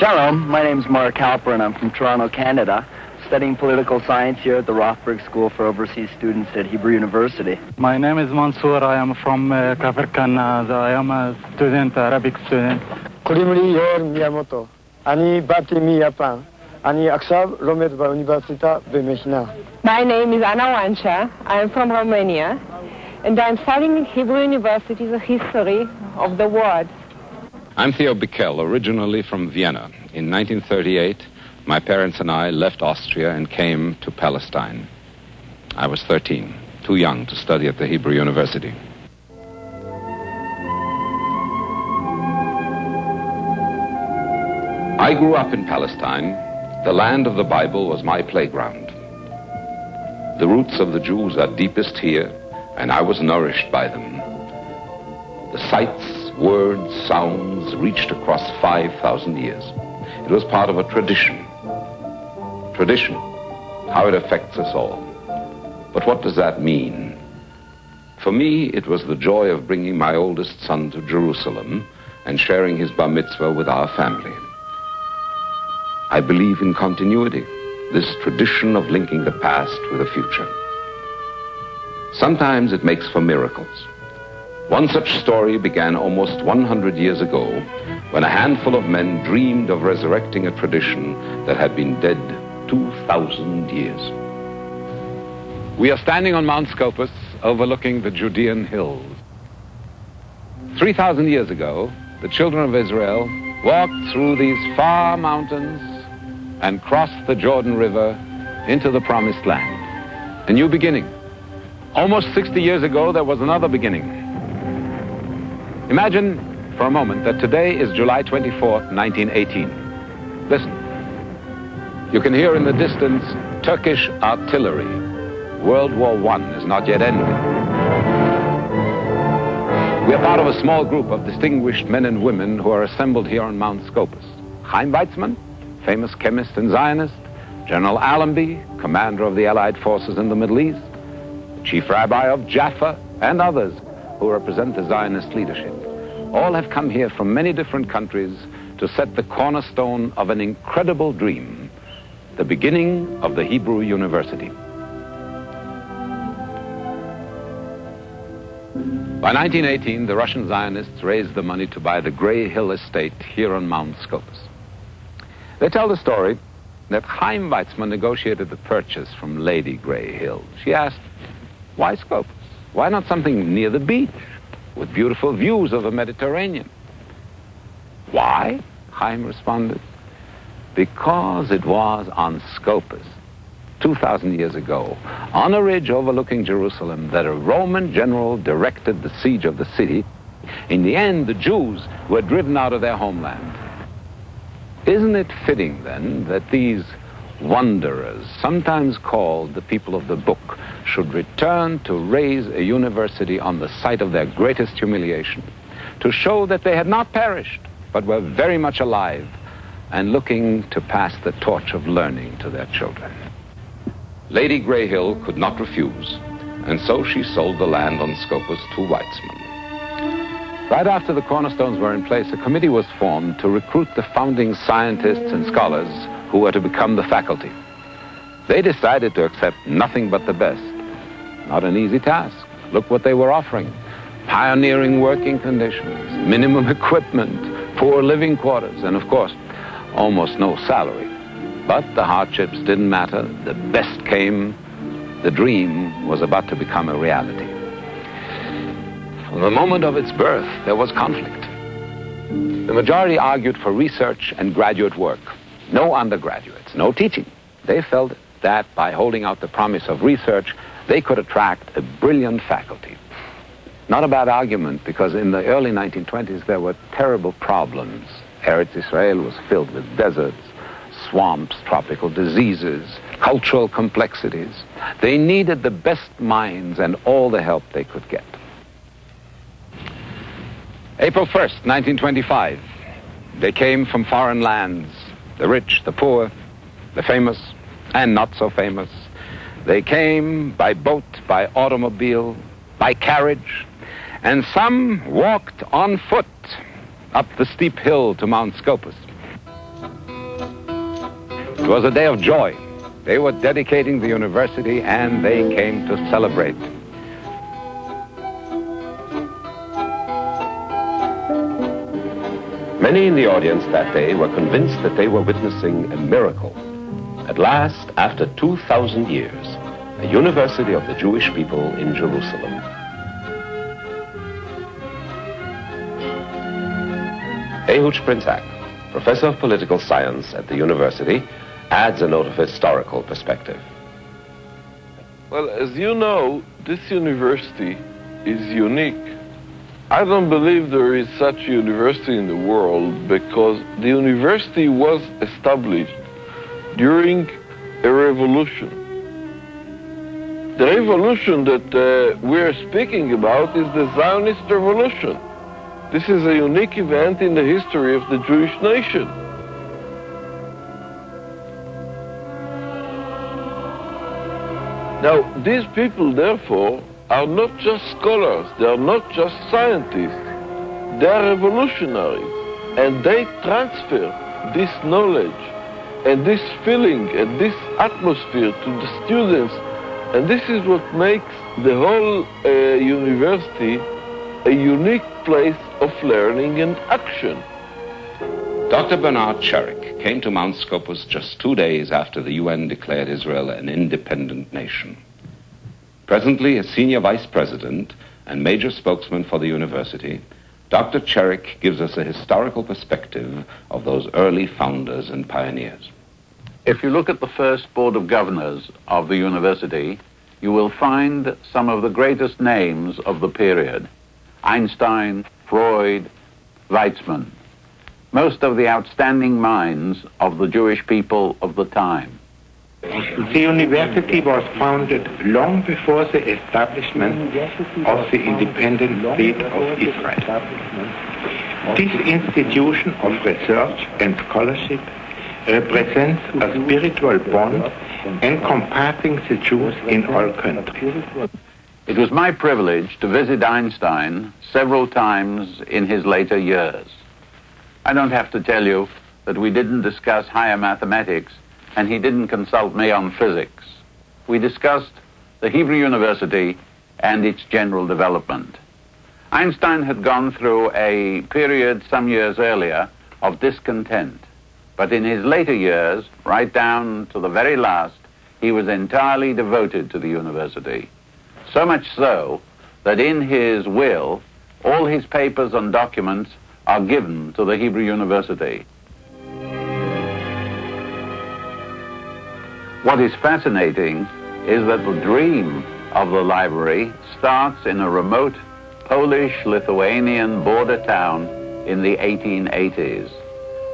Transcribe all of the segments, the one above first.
Shalom, my name's Mark Halper and I'm from Toronto, Canada, studying political science here at the Rothberg School for Overseas Students at Hebrew University. My name is Mansour, I am from Kazakhstan, I am a student, Arabic student. קוראים לי יאיר מיאמוטו, אני באתי מיפן, אני עכשיו לומד באוניברסיטה במכינה. My name is Anna Wansha, I am from Romania, and I am studying Hebrew University the history of the world. I'm Theodore Bikel, originally from Vienna. In 1938, my parents and I left Austria and came to Palestine. I was 13, too young to study at the Hebrew University. I grew up in Palestine. The land of the Bible was my playground. The roots of the Jews are deepest here, and I was nourished by them. The sights, words, sounds reached across 5,000 years. It was part of a tradition. Tradition, how it affects us all. But what does that mean? For me, it was the joy of bringing my oldest son to Jerusalem and sharing his bar mitzvah with our family. I believe in continuity, this tradition of linking the past with the future. Sometimes it makes for miracles. One such story began almost 100 years ago when a handful of men dreamed of resurrecting a tradition that had been dead 2,000 years. We are standing on Mount Scopus overlooking the Judean hills. 3,000 years ago, the children of Israel walked through these far mountains and crossed the Jordan River into the Promised Land. A new beginning. Almost 60 years ago, there was another beginning. Imagine for a moment that today is July 24th, 1918. Listen. You can hear in the distance Turkish artillery. World War I is not yet ended. We are part of a small group of distinguished men and women who are assembled here on Mount Scopus. Chaim Weizmann, famous chemist and Zionist, General Allenby, commander of the Allied forces in the Middle East, Chief Rabbi of Jaffa, and others who represent the Zionist leadership. All have come here from many different countries to set the cornerstone of an incredible dream, the beginning of the Hebrew University. By 1918, the Russian Zionists raised the money to buy the Gray Hill estate here on Mount Scopus. They tell the story that Chaim Weizmann negotiated the purchase from Lady Gray Hill. She asked, why Scopus? Why not something near the beach with beautiful views of the Mediterranean? Why? Chaim responded, because it was on Scopus, 2,000 years ago, on a ridge overlooking Jerusalem, that a Roman general directed the siege of the city. In the end, the Jews were driven out of their homeland. Isn't it fitting, then, that these wanderers, sometimes called the people of the book, should return to raise a university on the site of their greatest humiliation, to show that they had not perished, but were very much alive and looking to pass the torch of learning to their children? Lady Gray Hill could not refuse, and so she sold the land on Scopus to Weizmann. Right after the cornerstones were in place, a committee was formed to recruit the founding scientists and scholars who were to become the faculty. They decided to accept nothing but the best. Not an easy task. Look what they were offering. Pioneering working conditions, minimum equipment, poor living quarters, and of course, almost no salary. But the hardships didn't matter. The best came. The dream was about to become a reality. From the moment of its birth, there was conflict. The majority argued for research and graduate work. No undergraduates, no teaching. They felt that by holding out the promise of research, they could attract a brilliant faculty. Not a bad argument, because in the early 1920s, there were terrible problems. Eretz Israel was filled with deserts, swamps, tropical diseases, cultural complexities. They needed the best minds and all the help they could get. April 1st, 1925, they came from foreign lands, the rich, the poor, the famous, and not so famous. They came by boat, by automobile, by carriage, and some walked on foot up the steep hill to Mount Scopus. It was a day of joy. They were dedicating the university and they came to celebrate. Many in the audience that day were convinced that they were witnessing a miracle. At last, after 2,000 years, a university of the Jewish people in Jerusalem. Ehud Sprinzak, professor of political science at the university, adds a note of historical perspective. Well, as you know, this university is unique. I don't believe there is such a university in the world because the university was established during a revolution. The revolution that we're speaking about is the Zionist revolution. This is a unique event in the history of the Jewish nation. Now, these people, therefore, are not just scholars, they are not just scientists, they are revolutionaries, and they transfer this knowledge and this feeling and this atmosphere to the students, and this is what makes the whole university a unique place of learning and action. Dr. Bernard Cherik came to Mount Scopus just 2 days after the UN declared Israel an independent nation. Presently a senior vice president and major spokesman for the university, Dr. Cherik gives us a historical perspective of those early founders and pioneers. If you look at the first board of governors of the university, you will find some of the greatest names of the period. Einstein, Freud, Weizmann, most of the outstanding minds of the Jewish people of the time. The university was founded long before the establishment of the independent state of Israel. This institution of research and scholarship represents a spiritual bond encompassing the Jews in all countries. It was my privilege to visit Einstein several times in his later years. I don't have to tell you that we didn't discuss higher mathematics and he didn't consult me on physics. We discussed the Hebrew University and its general development. Einstein had gone through a period some years earlier of discontent, but in his later years, right down to the very last, he was entirely devoted to the university. So much so that in his will, all his papers and documents are given to the Hebrew University. What is fascinating is that the dream of the library starts in a remote Polish-Lithuanian border town in the 1880s.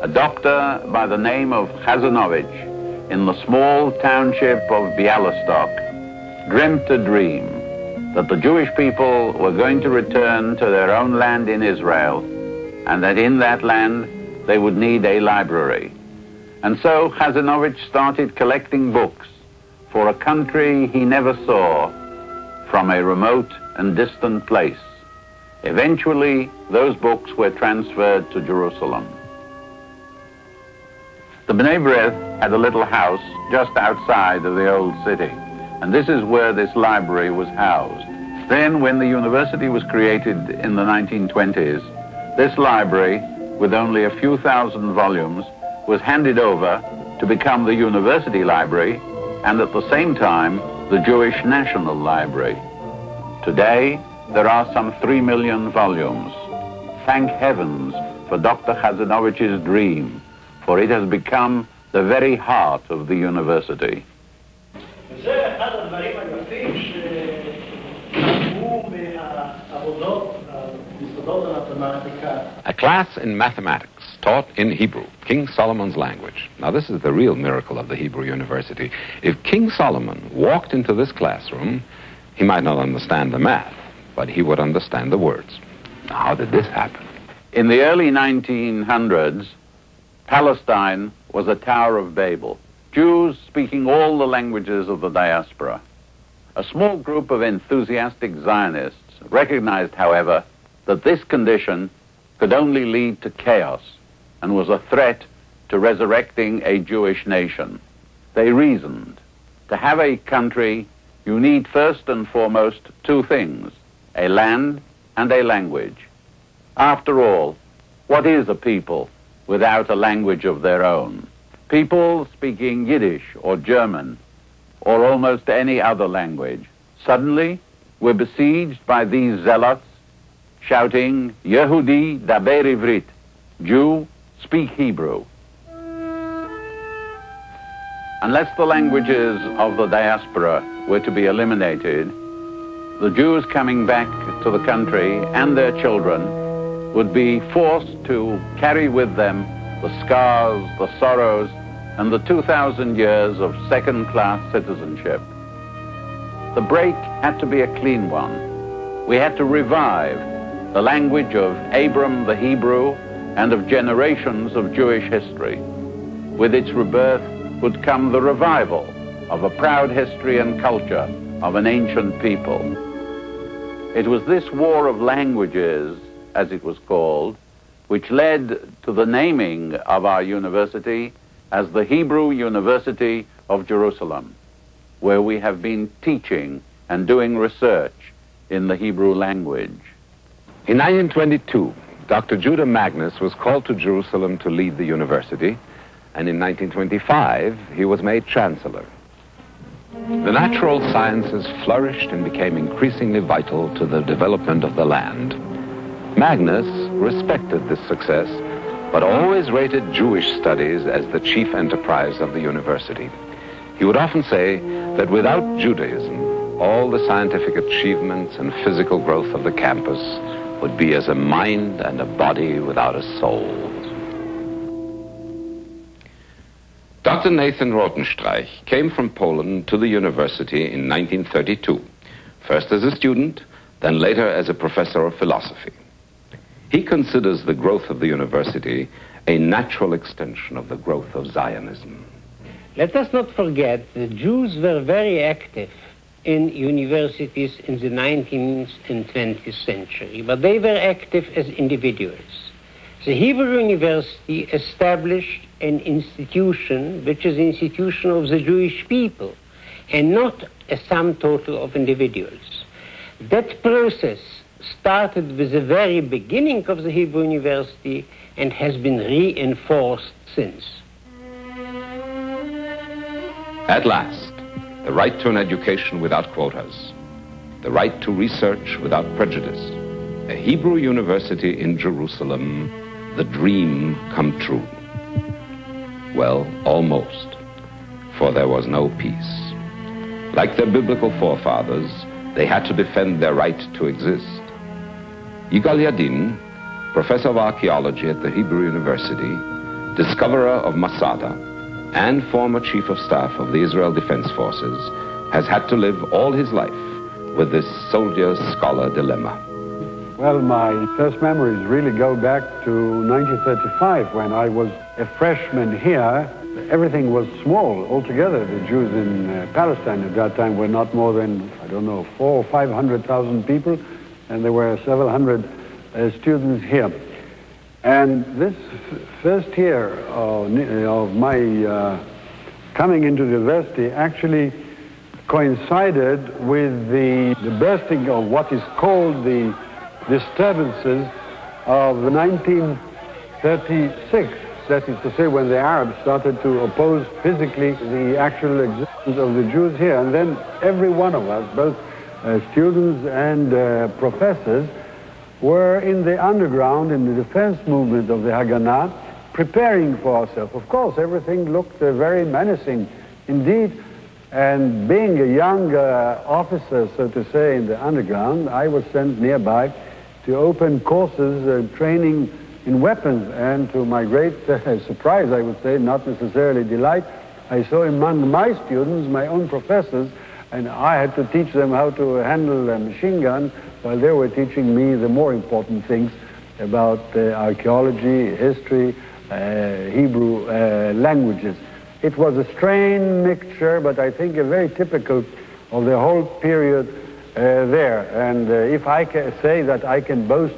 A doctor by the name of Chazanovich in the small township of Białystok dreamt a dream that the Jewish people were going to return to their own land in Israel, and that in that land they would need a library. And so Chazanovich started collecting books for a country he never saw from a remote and distant place. Eventually, those books were transferred to Jerusalem. The Bnei B'rith had a little house just outside of the old city, and this is where this library was housed. Then, when the university was created in the 1920s, this library, with only a few thousand volumes, was handed over to become the university library and at the same time the Jewish National Library. Today, there are some 3 million volumes. Thank heavens for Dr. Chazanovich's dream, for it has become the very heart of the university. A class in mathematics taught in Hebrew, King Solomon's language. Now, this is the real miracle of the Hebrew University. If King Solomon walked into this classroom, he might not understand the math, but he would understand the words. Now, how did this happen? In the early 1900s, Palestine was a Tower of Babel. Jews speaking all the languages of the diaspora. A small group of enthusiastic Zionists recognized, however, that this condition could only lead to chaos and was a threat to resurrecting a Jewish nation. They reasoned, to have a country, you need first and foremost two things, a land and a language. After all, what is a people without a language of their own? People speaking Yiddish or German or almost any other language suddenly were besieged by these zealots shouting, Yehudi daber ivrit, Jew, speak Hebrew. Unless the languages of the diaspora were to be eliminated, the Jews coming back to the country and their children would be forced to carry with them the scars, the sorrows, and the 2,000 years of second-class citizenship. The break had to be a clean one. We had to revive the language of Abram the Hebrew and of generations of Jewish history. With its rebirth would come the revival of a proud history and culture of an ancient people. It was this war of languages, as it was called, which led to the naming of our university as the Hebrew University of Jerusalem, where we have been teaching and doing research in the Hebrew language. In 1922, Dr. Judah Magnus was called to Jerusalem to lead the university, and in 1925, he was made chancellor. The natural sciences flourished and became increasingly vital to the development of the land. Magnus respected this success, but always rated Jewish studies as the chief enterprise of the university. He would often say that without Judaism, all the scientific achievements and physical growth of the campus would be as a mind and a body without a soul. Dr. Nathan Rothenstreich came from Poland to the university in 1932, first as a student, then later as a professor of philosophy. He considers the growth of the university a natural extension of the growth of Zionism. Let us not forget that Jews were very active in universities in the 19th and 20th century, but they were active as individuals. The Hebrew University established an institution which is an institution of the Jewish people and not a sum total of individuals. That process started with the very beginning of the Hebrew University and has been reinforced since. At last, the right to an education without quotas, the right to research without prejudice, a Hebrew university in Jerusalem, the dream come true. Well, almost, for there was no peace. Like their biblical forefathers, they had to defend their right to exist. Yigal Yadin, professor of archaeology at the Hebrew University, discoverer of Masada, and former chief of staff of the Israel Defense Forces, has had to live all his life with this soldier-scholar dilemma. Well, my first memories really go back to 1935 when I was a freshman here. Everything was small altogether. The Jews in Palestine at that time were not more than, 400,000 or 500,000 people, and there were several hundred students here. And this first year of my coming into the university actually coincided with the bursting of what is called the disturbances of 1936. That is to say, when the Arabs started to oppose physically the actual existence of the Jews here. And then every one of us, both students and professors, were in the underground, in the defense movement of the Haganah, preparing for ourselves. Of course, everything looked very menacing indeed. And being a young officer, so to say, in the underground, I was sent nearby to open courses training in weapons. And to my great surprise, I would say, not necessarily delight, I saw among my students my own professors, and I had to teach them how to handle a machine gun while they were teaching me the more important things about archaeology, history, Hebrew languages. It was a strange mixture, but I think a very typical of the whole period there. And if I can say that I can boast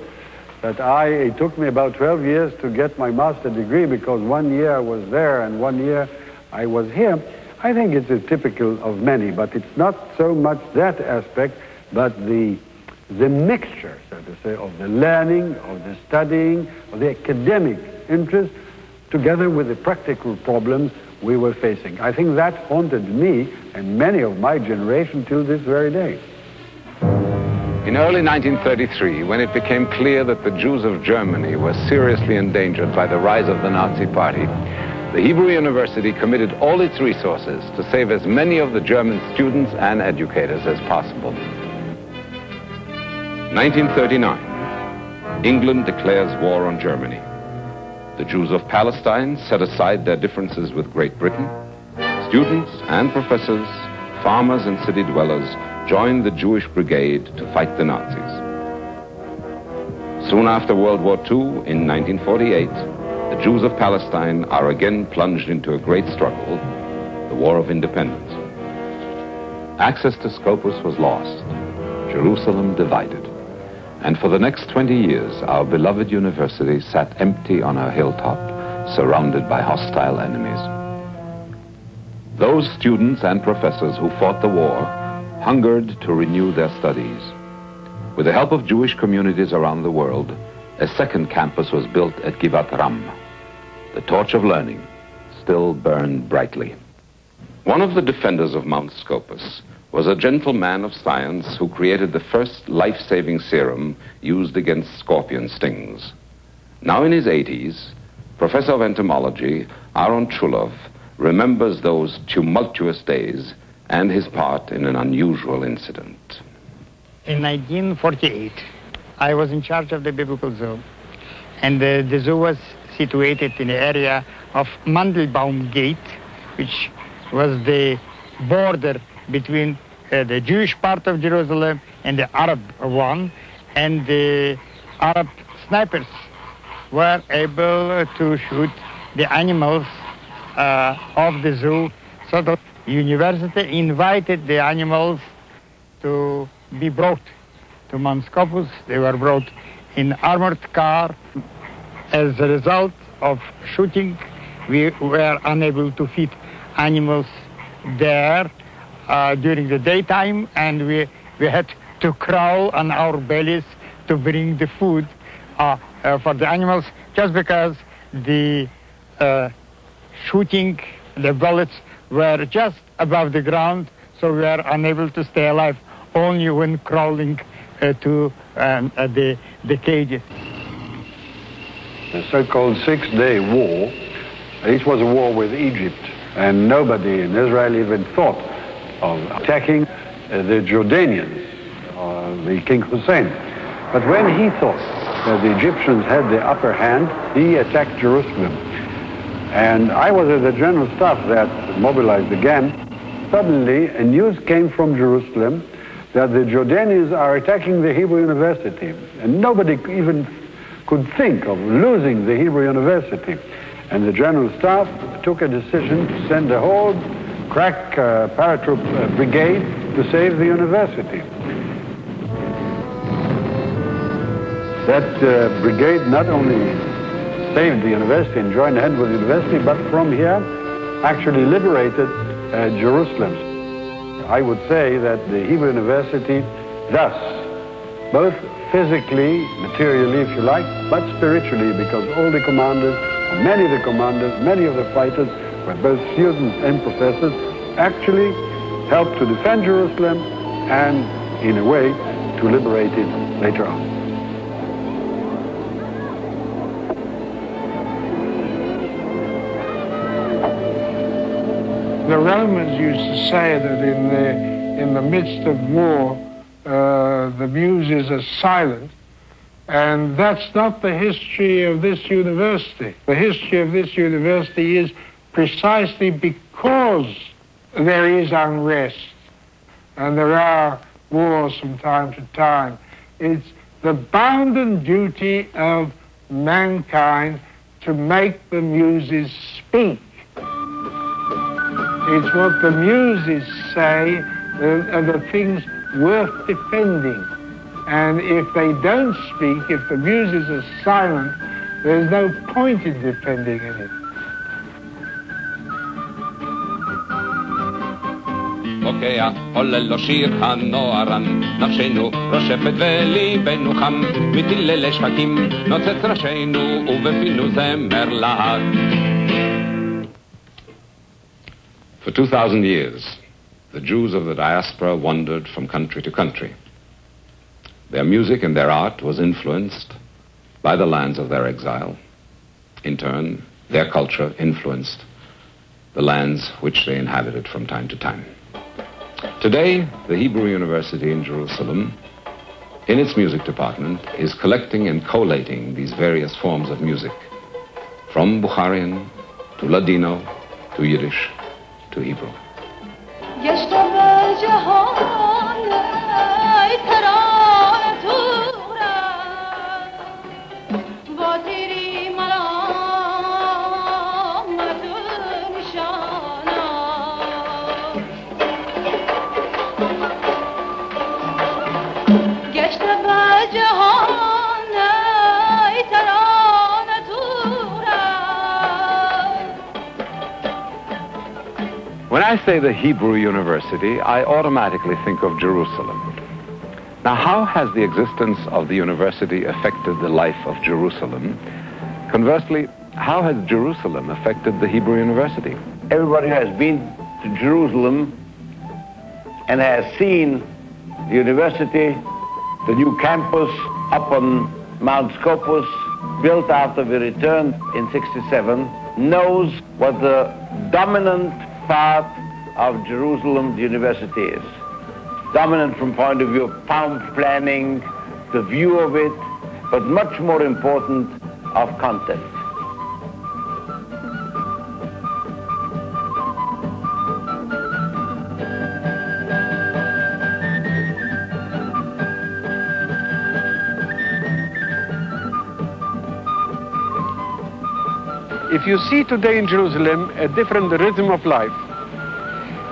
that it took me about 12 years to get my master's degree because 1 year I was there and 1 year I was here. I think it's typical of many, but it's not so much that aspect, but the mixture, so to say, of the learning, of the studying, of the academic interest, together with the practical problems we were facing. I think that haunted me and many of my generation till this very day. In early 1933, when it became clear that the Jews of Germany were seriously endangered by the rise of the Nazi Party, the Hebrew University committed all its resources to save as many of the German students and educators as possible. 1939, England declares war on Germany. The Jews of Palestine set aside their differences with Great Britain. Students and professors, farmers and city dwellers joined the Jewish Brigade to fight the Nazis. Soon after World War II, in 1948, the Jews of Palestine are again plunged into a great struggle, the War of Independence. Access to Scopus was lost, Jerusalem divided, and for the next 20 years, our beloved university sat empty on a hilltop, surrounded by hostile enemies. Those students and professors who fought the war hungered to renew their studies. With the help of Jewish communities around the world, a second campus was built at Givat Ram. The torch of learning still burned brightly. One of the defenders of Mount Scopus was a gentle man of science who created the first life-saving serum used against scorpion stings. Now in his 80s, Professor of Entomology Aaron Chulov remembers those tumultuous days and his part in an unusual incident. In 1948, I was in charge of the biblical zoo, and the zoo was situated in the area of Mandelbaum Gate, which was the border between the Jewish part of Jerusalem and the Arab one, and the Arab snipers were able to shoot the animals of the zoo, so the university invited the animals to be brought to Mount Scopus. They were brought in armored car. As a result of shooting, we were unable to feed animals there during the daytime, and we had to crawl on our bellies to bring the food for the animals, just because the shooting, the bullets were just above the ground, so we were unable to stay alive only when crawling to the cages. The so-called Six-Day War, it was a war with Egypt, and nobody in Israel even thought of attacking the Jordanians, the King Hussein. But when he thought that the Egyptians had the upper hand, he attacked Jerusalem. And I was at the general staff that mobilized again. Suddenly, a news came from Jerusalem that the Jordanians are attacking the Hebrew University. And nobody even could think of losing the Hebrew University. And the general staff took a decision to send a whole crack paratroop brigade to save the university. That brigade not only saved the university and joined hands with the university, but from here actually liberated Jerusalem. I would say that the Hebrew University thus, both physically, materially, if you like, but spiritually, because all the commanders, many of the commanders, many of the fighters were both students and professors, actually helped to defend Jerusalem and, in a way, to liberate it later on. The Romans used to say that in the midst of war, the muses are silent, and that's not the history of this university. The history of this university is precisely because there is unrest and there are wars from time to time. It's the bounden duty of mankind to make the muses speak. It's what the muses say are the things worth defending. And if they don't speak, if the muses are silent, there's no point in defending it. בוקע, עולה לו שיר הנוערן, נפשנו רושפת וליבנו חם, מתילי שחקים, נוצץ ראשינו ובפינו זמר להג. For 2,000 years, the Jews of the diaspora wandered from country to country. Their music and their art was influenced by the lands of their exile. In turn, their culture influenced the lands which they inhabited from time to time. Today, the Hebrew University in Jerusalem, in its music department, is collecting and collating these various forms of music, from Bukharian to Ladino to Yiddish to Hebrew. When I say the Hebrew University, I automatically think of Jerusalem. Now, how has the existence of the university affected the life of Jerusalem? Conversely, how has Jerusalem affected the Hebrew University? Everybody has been to Jerusalem and has seen the university, the new campus up on Mount Scopus, built after we returned in '67, knows what the dominant part of Jerusalem the university is. Dominant from point of view of town planning, the view of it, but much more important of content. If you see today in Jerusalem a different rhythm of life,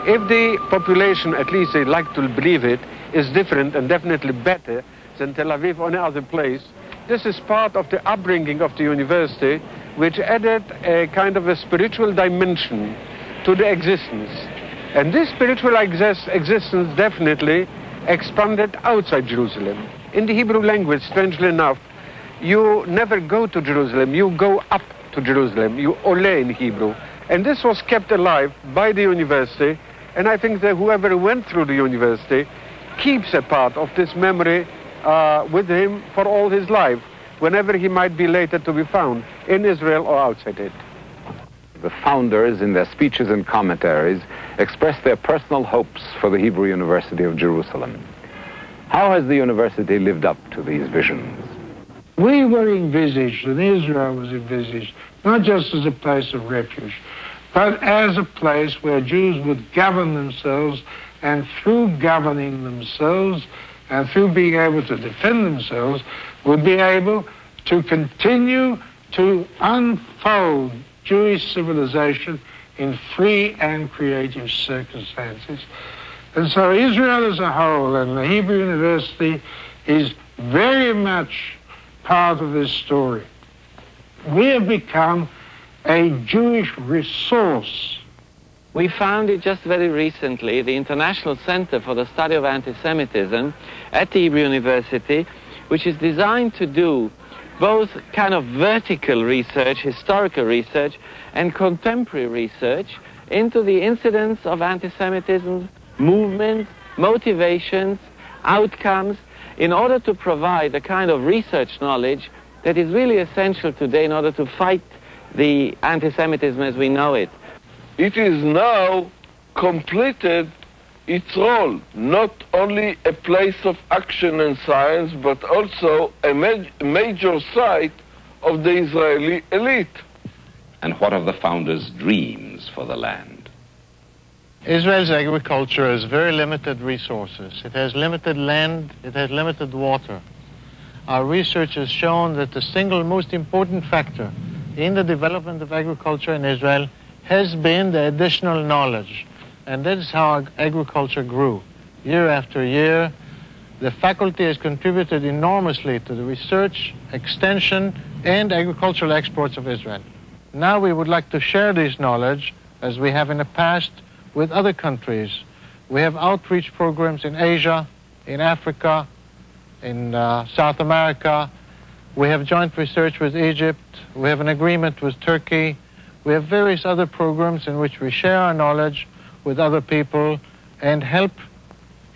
if the population, at least they like to believe it, is different and definitely better than Tel Aviv or any other place, this is part of the upbringing of the university, which added a kind of a spiritual dimension to the existence. And this spiritual existence definitely expanded outside Jerusalem. In the Hebrew language, strangely enough, you never go to Jerusalem, you go up to Jerusalem, you ole in Hebrew. And this was kept alive by the university, and I think that whoever went through the university keeps a part of this memory with him for all his life, whenever he might be later to be found, in Israel or outside it. The founders, in their speeches and commentaries, expressed their personal hopes for the Hebrew University of Jerusalem. How has the university lived up to these visions? We were envisaged, and Israel was envisaged, not just as a place of refuge, but as a place where Jews would govern themselves, and through governing themselves and through being able to defend themselves, would be able to continue to unfold Jewish civilization in free and creative circumstances. And so Israel as a whole and the Hebrew University is very much part of this story. We have become a Jewish resource. We founded just very recently the International Center for the Study of Anti-Semitism at the Hebrew University, which is designed to do both kind of vertical research, historical research, and contemporary research into the incidence of anti-Semitism, movements, motivations, outcomes, in order to provide the kind of research knowledge that is really essential today in order to fight the anti-Semitism as we know it. It is now completed its role, not only a place of action and science, but also a major site of the Israeli elite. And what of the founders' dreams for the land? Israel's agriculture has very limited resources. It has limited land, it has limited water. Our research has shown that the single most important factor in the development of agriculture in Israel has been the additional knowledge. And that is how agriculture grew. Year after year, The faculty has contributed enormously to the research, extension, and agricultural exports of Israel. Now we would like to share this knowledge, as we have in the past, with other countries. We have outreach programs in Asia, in Africa, in South America. We have joint research with Egypt. We have an agreement with Turkey. We have various other programs in which we share our knowledge with other people and help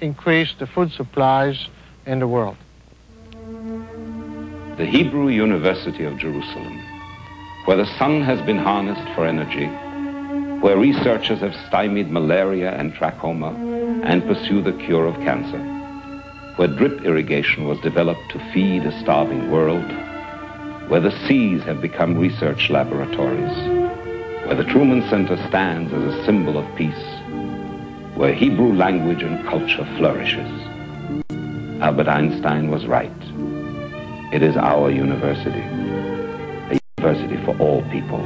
increase the food supplies in the world. The Hebrew University of Jerusalem, where the sun has been harnessed for energy, where researchers have stymied malaria and trachoma and pursue the cure of cancer, where drip irrigation was developed to feed a starving world, where the seas have become research laboratories, where the Truman Center stands as a symbol of peace, where Hebrew language and culture flourishes. Albert Einstein was right. It is our university, a university for all people,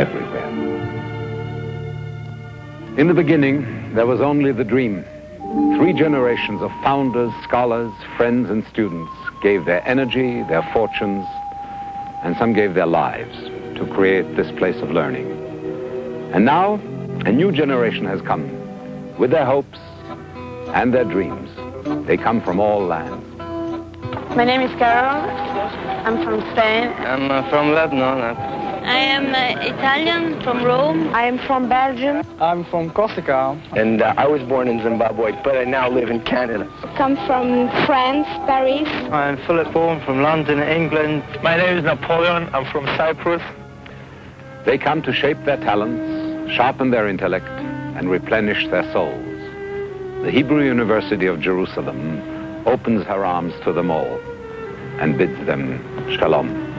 everywhere. In the beginning, there was only the dream. 3 generations of founders, scholars, friends, and students gave their energy, their fortunes, and some gave their lives to create this place of learning. And now, a new generation has come with their hopes and their dreams. They come from all lands. My name is Carol. I'm from Spain. I'm from Lebanon. I am Italian, from Rome. I am from Belgium. I'm from Corsica. And I was born in Zimbabwe, but I now live in Canada. Come from France, Paris. I'm Philip Bourne from London, England. My name is Napoleon. I'm from Cyprus. They come to shape their talents, sharpen their intellect, and replenish their souls. The Hebrew University of Jerusalem opens her arms to them all and bids them shalom.